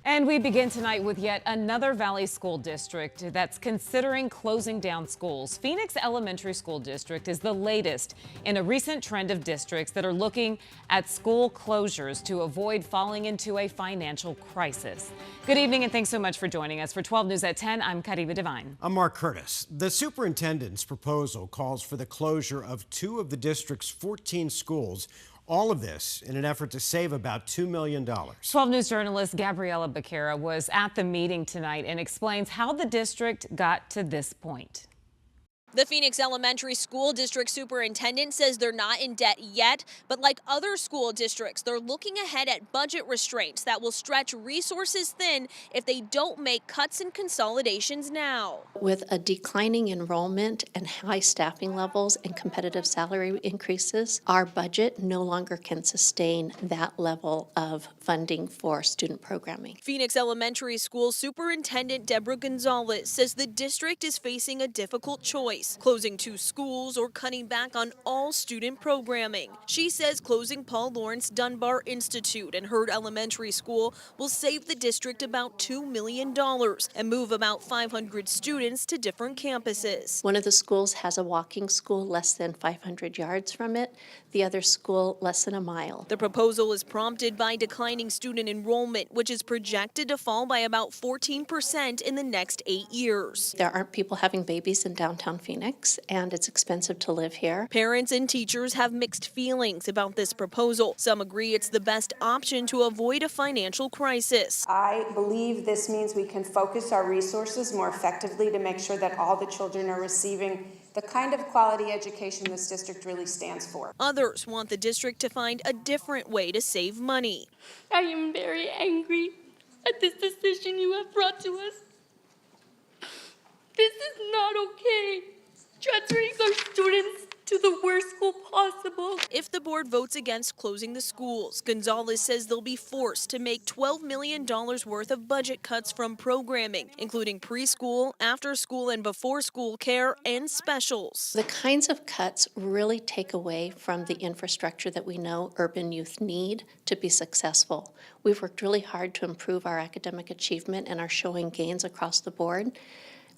And we begin tonight with yet another Valley School District that's considering closing down schools. Phoenix Elementary School District is the latest in a recent trend of districts that are looking at school closures to avoid falling into a financial crisis. Good evening and thanks so much for joining us. For 12 News at 10, I'm Kariba Devine. I'm Mark Curtis. The superintendent's proposal calls for the closure of 2 of the district's 14 schools. All of this in an effort to save about $2 million. 12 News journalist Gabriela Becerra was at the meeting tonight and explains how the district got to this point. The Phoenix Elementary School District Superintendent says they're not in debt yet, but like other school districts, they're looking ahead at budget restraints that will stretch resources thin if they don't make cuts and consolidations now. With a declining enrollment and high staffing levels and competitive salary increases, our budget no longer can sustain that level of funding for student programming. Phoenix Elementary School Superintendent Deborah Gonzalez says the district is facing a difficult choice. Closing 2 schools or cutting back on all student programming. She says closing Paul Lawrence Dunbar Institute and Hurd Elementary School will save the district about $2 million and move about 500 students to different campuses. One of the schools has a walking school less than 500 yards from it, the other school less than a mile. The proposal is prompted by declining student enrollment, which is projected to fall by about 14% in the next 8 years. There aren't people having babies in downtown Phoenix, and it's expensive to live here. Parents and teachers have mixed feelings about this proposal. Some agree it's the best option to avoid a financial crisis. I believe this means we can focus our resources more effectively to make sure that all the children are receiving the kind of quality education this district really stands for. Others want the district to find a different way to save money. I am very angry at this decision you have brought to us. This is not okay. Transferring our students to the worst school possible. If the board votes against closing the schools, Gonzalez says they'll be forced to make $12 million worth of budget cuts from programming, including preschool, after school and before school care and specials. The kinds of cuts really take away from the infrastructure that we know urban youth need to be successful. We've worked really hard to improve our academic achievement and are showing gains across the board.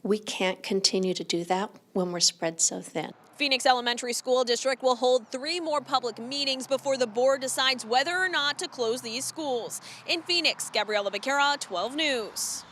We can't continue to do that when we're spread so thin. Phoenix Elementary School District will hold 3 more public meetings before the board decides whether or not to close these schools. In Phoenix, Gabriela Becerra, 12 News.